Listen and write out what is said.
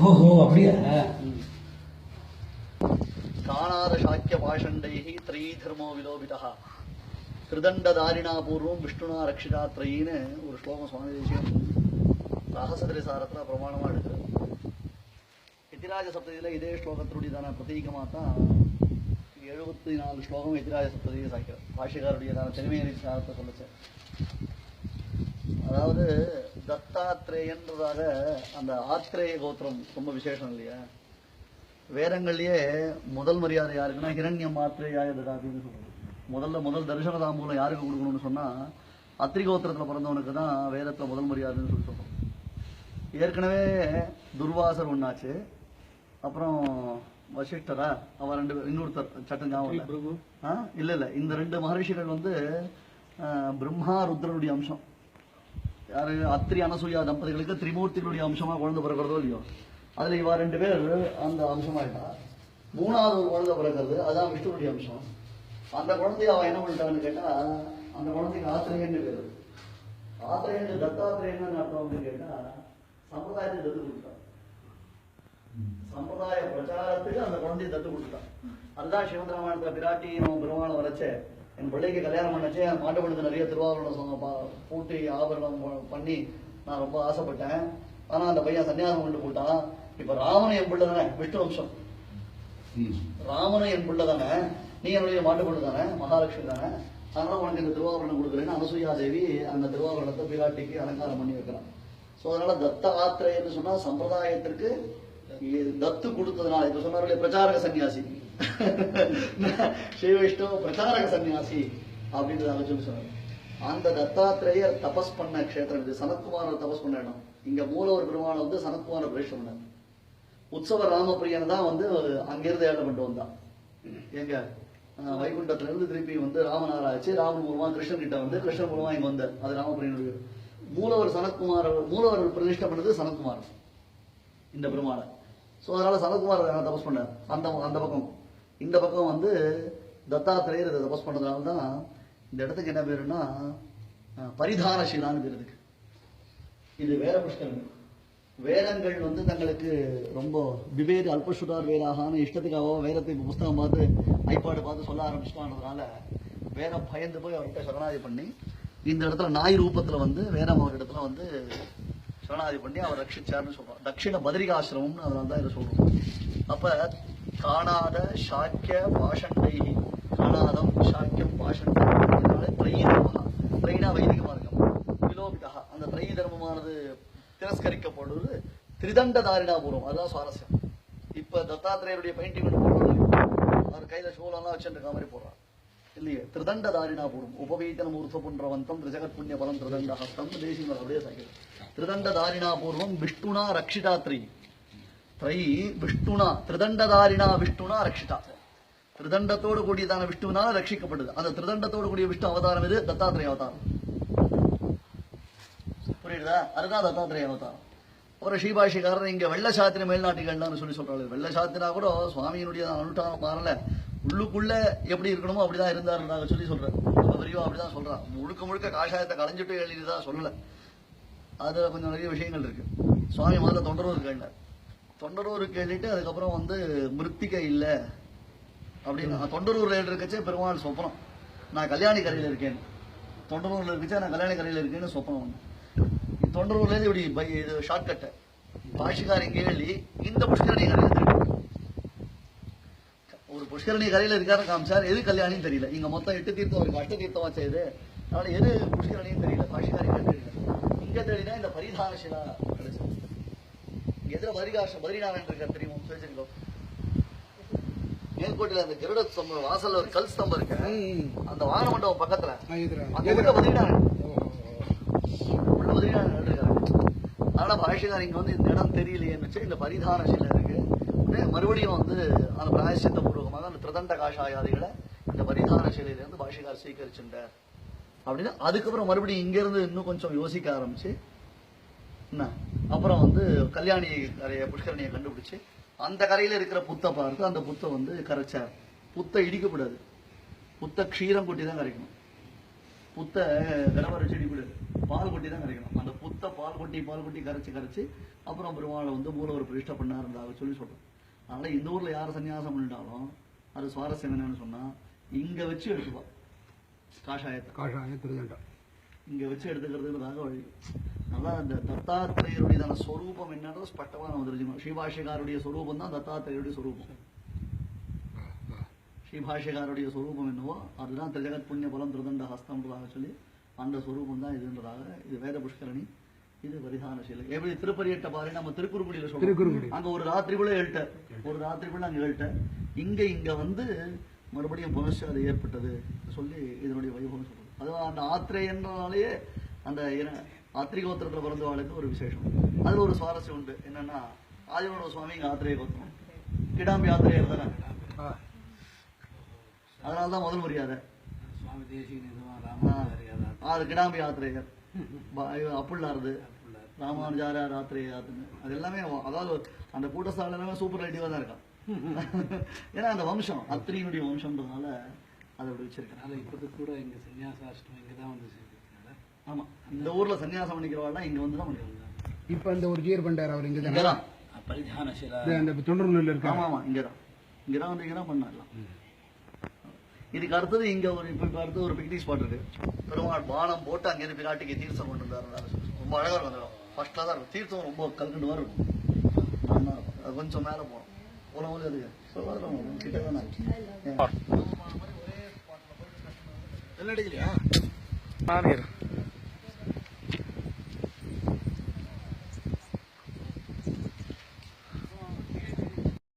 ஓஹோ அப்படியா? காணாத சாக்கிய பாஷண்டைஹி த்ரயீ தர்மோ விலோபிதா திருதண்டதாரிணா பூர்வம் விஷ்ணுனா ரக்ஷிதா த்ரயின்னு ஒரு ஸ்லோகம் சுவாமி தேசியம் ரகசியசாரத்தில் பிரமாணமாக எடுக்கிறது. எதிராஜ சப்ததியில் இதே ஸ்லோகத்தினுடையதான பிரதீகமாக தான் 74 ஸ்லோகம் எதிராஜ சப்ததியை சாய்க்கிறார். பாஷிகாருடையதான திருமேனி சாரத்தை சொல்லிச்சு. அதாவது தத்தாத்ரேயன்றதாக அந்த ஆத்ரேய கோத்திரம் ரொம்ப விசேஷம் இல்லையா? வேதங்கள்லயே முதல் மரியாதை யாருக்குன்னா ஹிரண்யம் ஆத்ரேயாய ததாதின்னு சொல்றது. முதல் தரிசன தாம்பூலம் யாருக்கு கொடுக்கணும்னு சொன்னா அத்ரி கோத்திரத்துல பிறந்தவனுக்கு தான் வேதத்துல முதல் மரியாதைன்னு சொல்லி சொல்றோம். ஏற்கனவே துர்வாசர் ஒன்னாச்சு, அப்புறம் வசிஷ்டரா அவ ரெண்டு இன்னொருத்தர் சட்டம் ஞாபகம் இல்ல இந்த ரெண்டு மகரிஷிகள் வந்து பிரம்மா ருத்ரனுடைய அம்சம். யாரு? அத்ரி அனசூயா தம்பதிகளுக்கு திரிமூர்த்திகளுடைய அம்சமா குழந்தை பிறக்கிறதோ இல்லையோ, அதுல இவா ரெண்டு பேர் அந்த அம்சமாயிட்டா. மூணாவது ஒரு குழந்தை பிறக்கிறது, அதான் விஷ்ணுடைய அம்சம். அந்த குழந்தைய அவன் என்ன பண்ணிட்டான்னு கேட்டா, அந்த குழந்தைக்கு ஆத்திரேயன்னு பேரு. ஆத்திரேயன் தத்தாத்திரேயன்னு அர்த்தம் அப்படின்னு கேட்டா சம்பிரதாயத்தை தத்து கொடுத்தான். சம்பிரதாய பிரச்சாரத்துக்கு அந்த குழந்தைய தத்து கொடுத்தான். அதுதான் ஸ்ரீமத் ராமாயணத்துல பிராட்டி பெருமாளை வரைச்சே என் பிள்ளைக்கு கல்யாணம் பண்ணச்சே மாட்டு பொழுது நிறைய திருவாரூரம் பூட்டி ஆபரணம் பண்ணி நான் ரொம்ப ஆசைப்பட்டேன். ஆனா அந்த பையன் சன்னியாசம் கொண்டு போட்டான். இப்ப ராமன் என் பிள்ளை தானே, விஷ்ணு வம்சம். ராமனும் என் பிள்ளை தானே, நீ என்னுடைய மாட்டு பொண்ணு தானே, மகாலட்சுமி தானே, அதனால உனக்கு இந்த திருவாபரணம் கொடுக்குறேன்னு அனசூயா தேவி அந்த திருவாபரணத்தை பிராட்டிக்கு அலங்காரம் பண்ணி வைக்கிறான். ஸோ அதனால தத்த ஆத்திரேயன்னு சொன்னா சம்பிரதாயத்திற்கு தத்து கொடுத்ததுனால, இப்ப சொன்னார்களே பிரச்சாரக சன்னியாசி, ஸ்ரீ விஷ்ணு பிரச்சாரக சன்னியாசி அப்படின்றதாக சொல்லி சொன்னார். அந்த தத்தாத்திரேயர் தபஸ் பண்ண கஷேத்திரம் இது. சனத்குமாரர் தபஸ் பண்ண இடம். இங்க மூலவர் பெருமாள் வந்து சனத்குமார பிரவேசம் பண்ணார். உற்சவ ராமபிரியன் தான் வந்து அங்கிருந்து ஏழை பண்ணிட்டு வந்தான். எங்க வைகுண்டத்துல இருந்து திருப்பி வந்து ராமனாராச்சு, ராமன் மூலமா கிருஷ்ணன் கிட்ட வந்து கிருஷ்ணன் மூலமா இங்க வந்த அது ராமபிரியனுடைய மூலவர் சனத்குமார். மூலவர் பிரதிஷ்டை பண்ணது சனத்குமார் இந்த பெருமாளை. ஸோ அதனால சனத்குமார் தபஸ் பண்ணார் அந்த பக்கம். இந்த பக்கம் வந்து தத்தாத்திரேயர் இதை தபஸ் பண்ணதுனால தான் இந்த இடத்துக்கு என்ன பேருன்னா பரிதானசீலான்னு பேர் இருக்கு. இது வேத புஷ்கரணி. வேதங்கள் வந்து தங்களுக்கு ரொம்ப விவேது அல்பசுதார் வேதாகான்னு இஷ்டத்துக்காக வேதத்தை புஸ்தகம் பார்த்து ஐபாடு பார்த்து சொல்ல ஆரம்பிச்சிட்டான்றதுனால வேதம் பயந்து போய் அவர்கிட்ட சரணாதி பண்ணி இந்த இடத்துல நாய் ரூபத்துல வந்து வேதம் அவர் இடத்துல வந்து சரணாதி பண்ணி அவர் ரட்சிச்சார்னு சொல்றோம். தட்சிண பத்ரிகாசிரமம்னு அதனால தான் இதை சொல்றோம். அப்ப காணாத சாக்கிய பாஷண்டை, காணாதம் சாக்கியம் பாஷண்டை, திரைனா வைதிக மார்க்கம், விலோபிதா அந்த திரை தர்மமானது திரஸ்கரிக்கப்படுவது திரிதண்டதாரிணா பூர்வம். அதுதான் சுவாரஸ்யம். இப்ப தத்தாத்திரேயருடைய பெயிண்டிங் போடுறது அவர் கையில சோழம்லாம் வச்சுருக்க மாதிரி போடுறார் இல்லையே. திரிதண்டதாரிணா பூர்வம் உபவீதனம் ஊர்த்த புன்றவந்தம் திரிஜகத் புண்ணிய பலம் திரிதண்ட ஹஸ்தம் தேசியம் அப்படியே சாய்க்கிறது. திரிதண்டதாரிணா பூர்வம் விஷ்ணுனா ரக்ஷிதா திரை விஷ்ணுனா திரிதண்டதாரிணா விஷ்ணுனா ரக்ஷிதா. திருதண்டத்தோடு கூடியதான விஷ்ணுனால ரட்சிக்கப்படுது. அந்த திருதண்டத்தோடு கூடிய விஷ்ணு அவதாரம் இது தத்தாத்திரேய அவதாரம். புரியுதா? அதுதான் தத்தாத்திரேய அவதாரம். அப்புறம் ஸ்ரீபாஷிகாரர் இங்க வெள்ள சாத்திர மேல்நாட்டிகள்னு சொல்லி சொல்றாரு. வெள்ள சாத்தினா கூட சுவாமியினுடைய அனுஷ்டானம் மாறல, உள்ளுக்குள்ள எப்படி இருக்கணுமோ அப்படிதான் இருந்தாருன்னு சொல்லி சொல்றாரு. ரொம்ப விரிவா அப்படிதான் சொல்றான். முழுக்க காஷாயத்தை களைஞ்சிட்டு எழுதிதான் சொல்லல. அதுல கொஞ்சம் நிறைய விஷயங்கள் இருக்கு. சுவாமி முதல்ல தொண்டரூர் கேட்டார். தொண்டரூர் கேட்டுட்டு அதுக்கப்புறம் வந்து மிருத்திகை இல்லை அப்படின்னு தொண்டரூர்ல இருக்கச்சே பெருமாள் சொப்பனம் நான் கல்யாணி கரையில இருக்கேன், தொண்டரூர்ல இருக்கச்சே நான் கல்யாணி கரையில இருக்கேன்னு சொப்பனம் ஒண்ணு. தொண்டரூர்ல இருந்து இப்படி இது ஷார்ட்கட் பாஷிகாரி கேள்வி இந்த புஷ்கரணி கரையில ஒரு புஷ்கரணி கரையில இருக்காரு காமிச்சார். எது கல்யாணின்னு தெரியல. இங்க மொத்தம் 8 தீர்த்தம் இருக்கு, 8 தீர்த்தமா செய்யுது. அதனால எது புஷ்கரணின்னு தெரியல. பாஷிகாரி தெரியல. இங்க தெரியல இந்த பரிதானசிலா கிடைச்சது. எதிர பத்ரிநாராயணன் இருக்கார் தெரியுமா? பேசிருக்கோம். மேல்கோட்டையில அந்த கருட ஸ்தம்பம் வாசல்ல ஒரு கல் ஸ்தம்பம் இருக்கு. அந்த வாகன மண்டபம் பக்கத்துல பத்ரிநாராயணன் இருக்காரு. அதனால பாஷிகார் இங்க வந்து இந்த இடம் தெரியலையேன்னு இந்த பரிதானசில இருக்கு. மறுபடியும் வந்து அந்த பிராயசித்த பூர்வகமாக அந்த திருதண்ட காஷாயாதிகளை இந்த பரிதானசிலையிலிருந்து பாஷிகார் சீகரிச்சுட்டார் அப்படின்னு. அதுக்கப்புறம் மறுபடியும் இங்க இருந்து இன்னும் கொஞ்சம் யோசிக்க ஆரம்பிச்சு என்ன அப்புறம் வந்து கல்யாணி கரைய புஷ்கரணியை கண்டுபிடிச்சு அந்த கரையில இருக்கிற புத்தை பார்த்து அந்த புத்தை வந்து கரைச்சார். புத்தை இடிக்கப்படாது, புத்தை க்ஷீரம் கொட்டி தான் கரைக்கணும். புத்தை விளவரை செடி கூட பால் கொட்டி தான் கரைக்கணும். அந்த புத்தை பால் கொட்டி கரைச்சு அப்புறம் பெருமாளை வந்து மூலவர் பிரதிஷ்டை பண்ணாருன்றதாக சொல்லி சொல்றோம். அதனால இந்த ஊர்ல யார் சன்னியாசம் பண்ணிட்டாலும் அது சுவாரஸ்யம் என்னன்னு சொன்னா இங்க வச்சு எடுத்துப்பா காஷாயத்தை திருதண்டம் இங்க வச்சு எடுத்துக்கிறதுக்காக வழி. நல்லா அந்த தத்தாத்திரேயருடையதான ஸ்வரூபம் என்னன்றது ஸ்பஷ்டமா நம்ம தெரிஞ்சுக்கணும். ஸ்ரீபாஷ்யக்காருடைய ஸ்வரூபம் தான் தத்தாத்திரேயருடைய ஸ்வரூபம். ஸ்ரீபாஷ்யக்காருடைய ஸ்வரூபம் என்னவோ அதுதான் திரிஜகத் புண்ணிய பலம் திருதண்ட ஹஸ்தம்ன்றதாக சொல்லி அந்த ஸ்வரூபம் தான் இதுன்றதாக. இது வேத புஷ்கரணி, இது பரிதானசீலை. எப்படி திருப்பரியட்ட பாரு நம்ம திருக்குறுங்குடியில சொல்றோம், அங்க ஒரு ராத்திரிக்குள்ள எழுட்ட, ஒரு ராத்திரிக்குள்ள அங்க எழுட்ட, இங்க வந்து மறுபடியும் புனர்ச்சி அது ஏற்பட்டது சொல்லி இதனுடைய வைபவம் சொல்றது. அதுவும் அந்த ஆத்திரேயன்னாலேயே அந்த ஆத்திரி கோத்திரத்துல பிறந்தவாளுக்கு ஒரு விசேஷம். அதுல ஒரு சுவாரஸ்யம் உண்டு. என்னன்னா ஆதிவனோட சுவாமி இங்க ஆத்திரேய கோத்திரம், கிடாம்பி ஆத்திரேயர் தானே, அதனாலதான் முதல் மரியாதை அது கிடாம்பி ஆத்திரேயர், அப்புள்ளாருது ராமானுஜாரியார் ஆத்திரேயாருன்னு. அது எல்லாமே அதாவது அந்த கூட்டஸ்தால எல்லாமே சூப்பர் ஐடியா தான் இருக்கான். ஏன்னா அந்த வம்சம் அத்திரியினுடைய வம்சம்ன்றதுனால அதை அப்படி வச்சிருக்கேன். இப்போது கூட இங்க சன்னியாசாஷ்டம் இங்கதான் வந்து சேர்ந்துருக்காங்க. ஆமா, இந்த ஊர்ல சன்னியாசம் பண்ணிக்கிறவாள் இங்க வந்துதான் பண்ணிக்கிறாங்க. இப்ப இந்த ஒரு ஜீர் பண்டார் அவர் இங்கதான் பரிதானசீலா அந்த தொண்டர்நூல்ல இருக்கு. ஆமா இங்கதான் வந்து இங்கதான் பண்ணலாம். இதுக்கு அடுத்தது இங்க ஒரு இப்ப அடுத்து ஒரு பிக்னிக் ஸ்பாட் இருக்கு. பெருமாள் பானம் போட்டு அங்கிருந்து பிராட்டிக்கு தீர்த்தம் கொண்டு வந்தாரு. ரொம்ப அழகா இருக்கும். ஃபர்ஸ்ட் கிளாஸா இருக்கும். தீர்த்தம் ரொம்ப கல்கண்டு மாதிரி இருக்கும். அது கொஞ்சம் மேல போகணும். போல அது கிட்டதான் வெள்ளடிக்கலையா